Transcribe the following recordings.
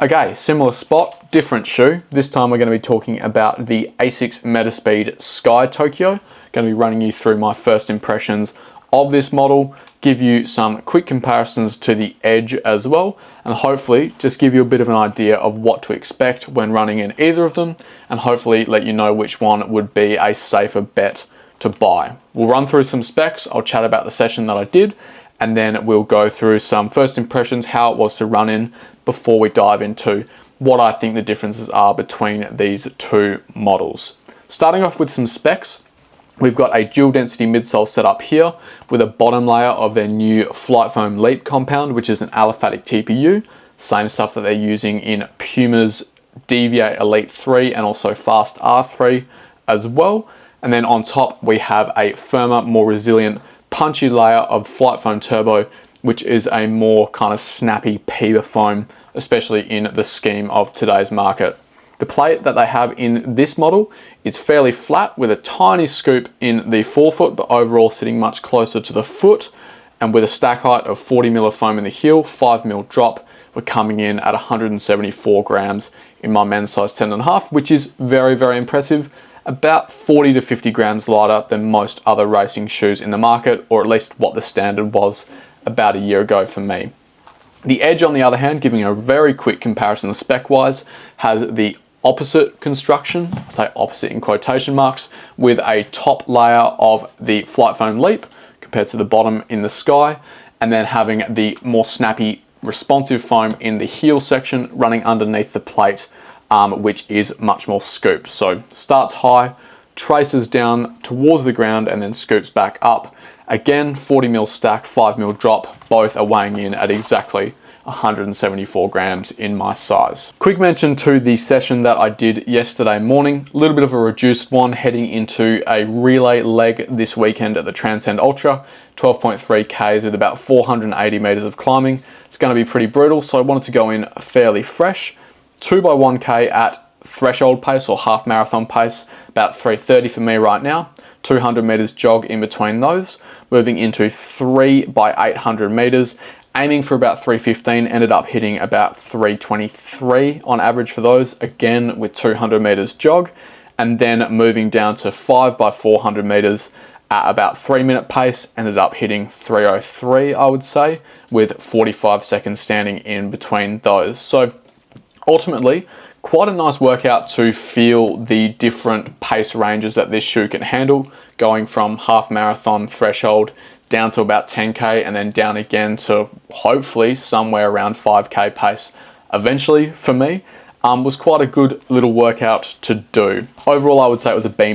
Okay, similar spot, different shoe. This time we're going to be talking about the Asics Metaspeed Sky Tokyo. Going to be running you through my first impressions of this model, give you some quick comparisons to the Edge as well, and hopefully just give you a bit of an idea of what to expect when running in either of them, and hopefully let you know which one would be a safer bet to buy. We'll run through some specs, I'll chat about the session that I did, and then we'll go through some first impressions, how it was to run in, before we dive into what I think the differences are between these two models. Starting off with some specs, we've got a dual density midsole setup here with a bottom layer of their new Flight Foam Leap compound, which is an aliphatic TPU, same stuff that they're using in Puma's Deviate Elite 3 and also Fast R3 as well. And then on top we have a firmer, more resilient, punchy layer of Flight Foam Turbo, which is a more kind of snappy PIBA foam, especially in the scheme of today's market. The plate that they have in this model is fairly flat with a tiny scoop in the forefoot, but overall sitting much closer to the foot, and with a stack height of 40mm of foam in the heel, 5mm drop, we're coming in at 174 grams in my men's size 10.5, which is very, very impressive. About 40 to 50 grams lighter than most other racing shoes in the market, or at least what the standard was about a year ago for me. The Edge, on the other hand, giving a very quick comparison spec-wise, has the opposite construction, I say opposite in quotation marks, with a top layer of the Flight Foam Leap compared to the bottom in the Sky, and then having the more snappy, responsive foam in the heel section running underneath the plate, which is much more scooped. So starts high, traces down towards the ground, and then scoops back up. Again, 40mm stack, 5mm drop, both are weighing in at exactly 174 grams in my size. Quick mention to the session that I did yesterday morning, a little bit of a reduced one heading into a relay leg this weekend at the Transcend Ultra, 12.3 Ks with about 480 meters of climbing. It's going to be pretty brutal, so I wanted to go in fairly fresh. 2x1K at threshold pace or half marathon pace, about 3:30 for me right now. 200 meters jog in between those, moving into 3x800 meters, aiming for about 3:15, ended up hitting about 3:23 on average for those, again with 200 meters jog, and then moving down to 5x400 meters at about 3-minute pace, ended up hitting 3:03, I would say, with 45 seconds standing in between those. So ultimately, quite a nice workout to feel the different pace ranges that this shoe can handle, going from half marathon threshold down to about 10K and then down again to hopefully somewhere around 5K pace eventually for me. Was quite a good little workout to do. Overall, I would say it was a B-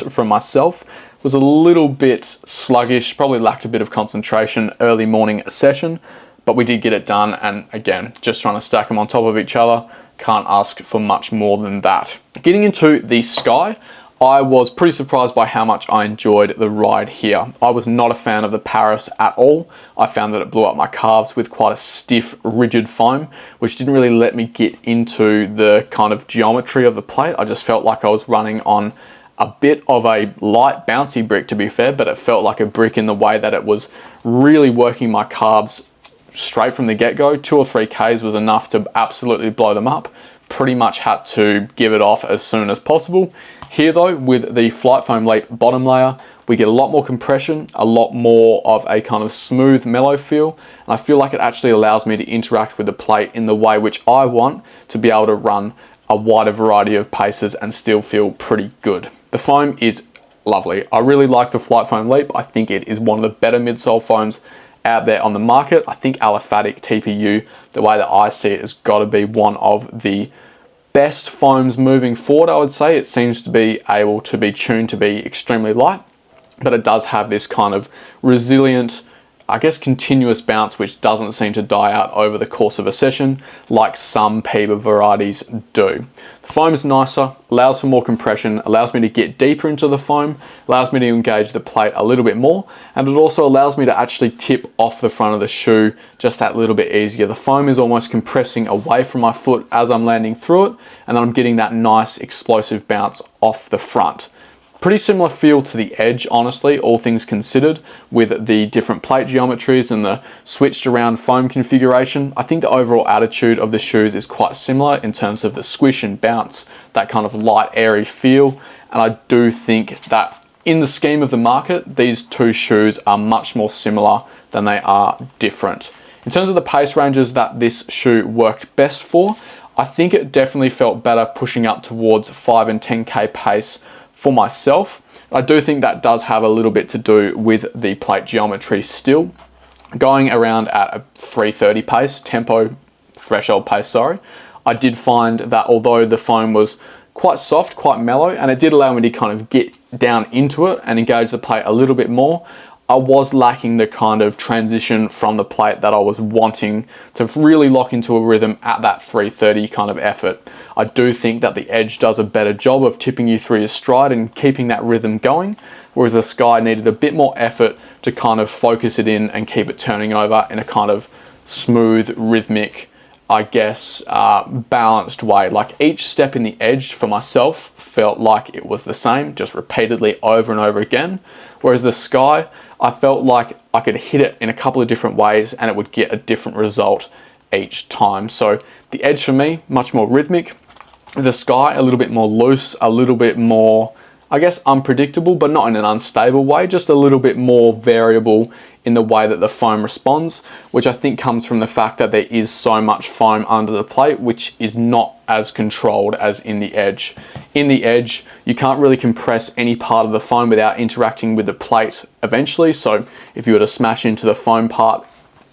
from myself. It was a little bit sluggish, probably lacked a bit of concentration early morning session, but we did get it done, and again, just trying to stack them on top of each other. Can't ask for much more than that. Getting into the Sky, I was pretty surprised by how much I enjoyed the ride here. I was not a fan of the Paris at all. I found that it blew up my calves with quite a stiff, rigid foam, which didn't really let me get into the kind of geometry of the plate. I just felt like I was running on a bit of a light, bouncy brick, to be fair, but it felt like a brick in the way that it was really working my calves straight from the get-go. 2 or 3 Ks was enough to absolutely blow them up. Pretty much had to give it off as soon as possible. Here though, with the Flight Foam Leap bottom layer, we get a lot more compression, a lot more of a kind of smooth, mellow feel, and I feel like it actually allows me to interact with the plate in the way which I want to be able to run a wider variety of paces and still feel pretty good. The foam is lovely. I really like the Flight Foam Leap. I think it is one of the better midsole foams out there on the market. I think aliphatic TPU, the way that I see it, has got to be one of the best foams moving forward. I would say it seems to be able to be tuned to be extremely light, but it does have this kind of resilient, I guess, continuous bounce, which doesn't seem to die out over the course of a session like some PIBA varieties do. The foam is nicer, allows for more compression, allows me to get deeper into the foam, allows me to engage the plate a little bit more, and it also allows me to actually tip off the front of the shoe just that little bit easier. The foam is almost compressing away from my foot as I'm landing through it, and then I'm getting that nice explosive bounce off the front. Pretty similar feel to the Edge, honestly, all things considered, with the different plate geometries and the switched around foam configuration. I think the overall attitude of the shoes is quite similar in terms of the squish and bounce, that kind of light, airy feel. And I do think that in the scheme of the market, these two shoes are much more similar than they are different. In terms of the pace ranges that this shoe worked best for, I think it definitely felt better pushing up towards 5 and 10K pace for myself. I do think that does have a little bit to do with the plate geometry still. Going around at a 330 pace, tempo threshold pace, sorry, I did find that although the foam was quite soft, quite mellow, and it did allow me to kind of get down into it and engage the plate a little bit more, I was lacking the kind of transition from the plate that I was wanting to really lock into a rhythm at that 330 kind of effort. I do think that the Edge does a better job of tipping you through your stride and keeping that rhythm going, whereas the Sky needed a bit more effort to kind of focus it in and keep it turning over in a kind of smooth, rhythmic, I guess, balanced way. Like each step in the Edge for myself felt like it was the same, just repeatedly over and over again. Whereas the Sky, I felt like I could hit it in a couple of different ways and it would get a different result each time. So the Edge for me, much more rhythmic. The Sky, a little bit more loose, a little bit more, I guess, unpredictable, but not in an unstable way, just a little bit more variable in the way that the foam responds, which I think comes from the fact that there is so much foam under the plate, which is not as controlled as in the Edge. In the Edge, you can't really compress any part of the foam without interacting with the plate eventually. So if you were to smash into the foam part,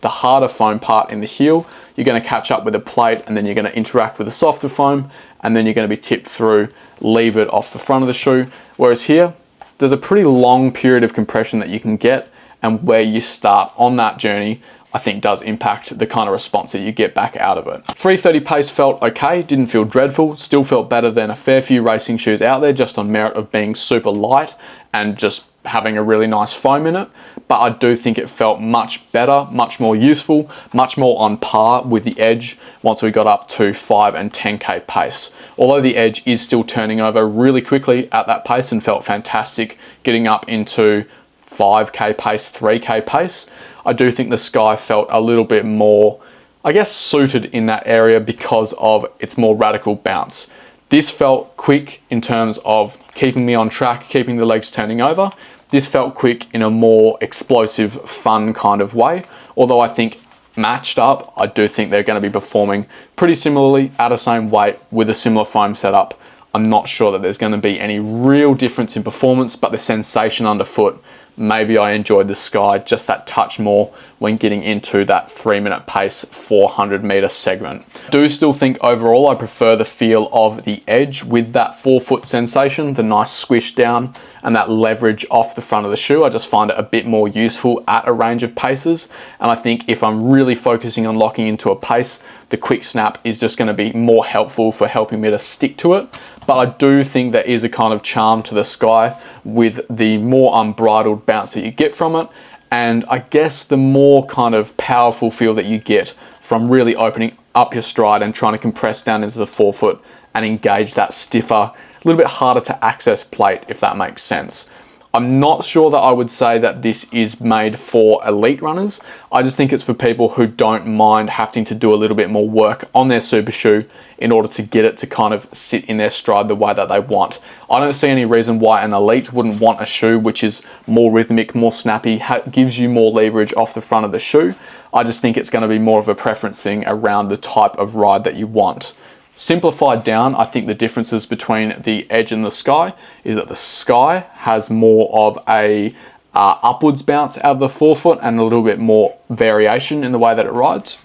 the harder foam part in the heel, you're going to catch up with the plate and then you're going to interact with the softer foam and then you're going to be tipped through, leave it off the front of the shoe. Whereas here, there's a pretty long period of compression that you can get, and where you start on that journey, I think does impact the kind of response that you get back out of it. 330 pace felt okay, didn't feel dreadful, still felt better than a fair few racing shoes out there just on merit of being super light and just having a really nice foam in it. But I do think it felt much better, much more useful, much more on par with the Edge once we got up to 5 and 10K pace. Although the Edge is still turning over really quickly at that pace and felt fantastic getting up into 5K pace, 3K pace, I do think the Sky felt a little bit more, I guess, suited in that area because of its more radical bounce. This felt quick in terms of keeping me on track, keeping the legs turning over. This felt quick in a more explosive, fun kind of way. Although I think matched up, I do think they're going to be performing pretty similarly at the same weight with a similar foam setup. I'm not sure that there's going to be any real difference in performance, but the sensation underfoot, maybe I enjoyed the Sky just that touch more when getting into that 3-minute pace 400 meter segment. I do still think overall I prefer the feel of the Edge with that forefoot sensation, the nice squish down and that leverage off the front of the shoe. I just find it a bit more useful at a range of paces, and I think if I'm really focusing on locking into a pace, the quick snap is just going to be more helpful for helping me to stick to it. But I do think there is a kind of charm to the Sky with the more unbridled bounce that you get from it, and I guess the more kind of powerful feel that you get from really opening up your stride and trying to compress down into the forefoot and engage that stiffer, a little bit harder to access plate, if that makes sense. I'm not sure that I would say that this is made for elite runners. I just think it's for people who don't mind having to do a little bit more work on their super shoe in order to get it to kind of sit in their stride the way that they want. I don't see any reason why an elite wouldn't want a shoe which is more rhythmic, more snappy, gives you more leverage off the front of the shoe. I just think it's going to be more of a preference thing around the type of ride that you want. Simplified down, I think the differences between the Edge and the Sky is that the Sky has more of a upwards bounce out of the forefoot and a little bit more variation in the way that it rides,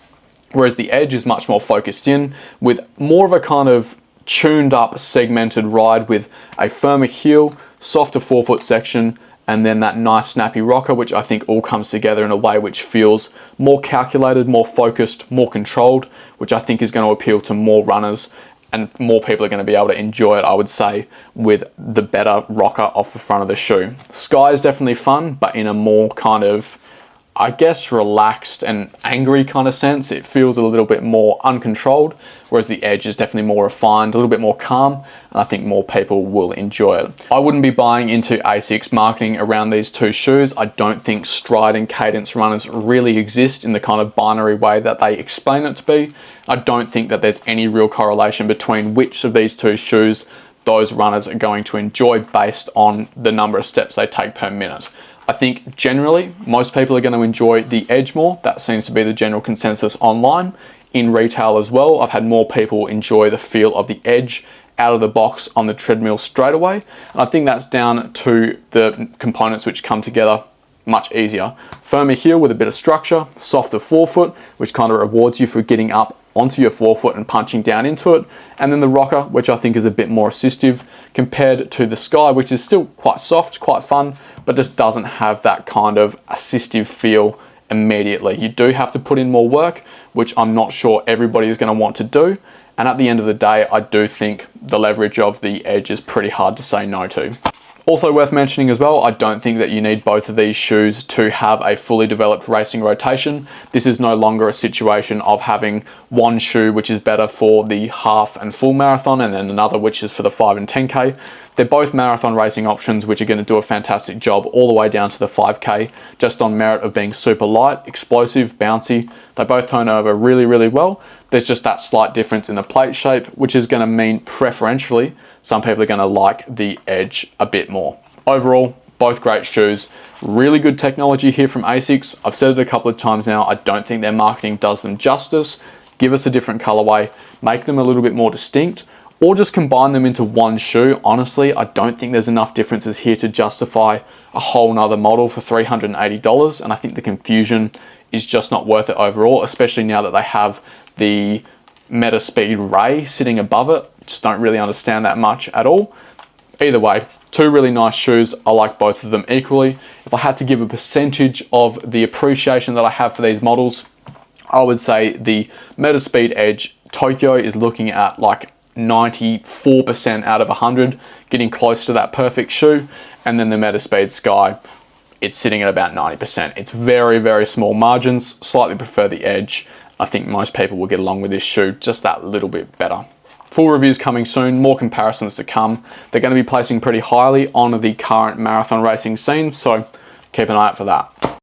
whereas the Edge is much more focused in with more of a kind of tuned up segmented ride with a firmer heel, softer forefoot section, and then that nice snappy rocker, which I think all comes together in a way which feels more calculated, more focused, more controlled, which I think is going to appeal to more runners and more people are going to be able to enjoy it, I would say, with the better rocker off the front of the shoe. Sky is definitely fun, but in a more kind of, I guess, relaxed and angry kind of sense. It feels a little bit more uncontrolled, whereas the Edge is definitely more refined, a little bit more calm, and I think more people will enjoy it. I wouldn't be buying into Asics marketing around these two shoes. I don't think stride and cadence runners really exist in the kind of binary way that they explain it to be. I don't think that there's any real correlation between which of these two shoes those runners are going to enjoy based on the number of steps they take per minute. I think generally most people are going to enjoy the Edge more. That seems to be the general consensus online. In retail as well, I've had more people enjoy the feel of the Edge out of the box on the treadmill straight away. And I think that's down to the components which come together much easier. Firmer heel with a bit of structure, softer forefoot, which kind of rewards you for getting up onto your forefoot and punching down into it. And then the rocker, which I think is a bit more assistive compared to the Sky, which is still quite soft, quite fun, but just doesn't have that kind of assistive feel immediately. You do have to put in more work, which I'm not sure everybody is going to want to do. And at the end of the day, I do think the leverage of the Edge is pretty hard to say no to. Also worth mentioning as well, I don't think that you need both of these shoes to have a fully developed racing rotation. This is no longer a situation of having one shoe which is better for the half and full marathon and then another which is for the 5 and 10K. They're both marathon racing options which are going to do a fantastic job all the way down to the 5K, just on merit of being super light, explosive, bouncy. They both turn over really, really well. There's just that slight difference in the plate shape, which is going to mean preferentially some people are going to like the Edge a bit more. Overall, both great shoes. Really good technology here from Asics. I've said it a couple of times now, I don't think their marketing does them justice. Give us a different colorway, make them a little bit more distinct, or just combine them into one shoe. Honestly, I don't think there's enough differences here to justify a whole nother model for $380, and I think the confusion is just not worth it overall, especially now that they have the Metaspeed Ray sitting above it. Just don't really understand that much at all. Either way, two really nice shoes. I like both of them equally. If I had to give a percentage of the appreciation that I have for these models, I would say the Metaspeed Edge Tokyo is looking at like 94% out of 100, getting close to that perfect shoe. And then the Metaspeed Sky, it's sitting at about 90%. It's very, very small margins. Slightly prefer the Edge. I think most people will get along with this shoe just that little bit better. Full reviews coming soon, more comparisons to come. They're going to be placing pretty highly on the current marathon racing scene, so keep an eye out for that.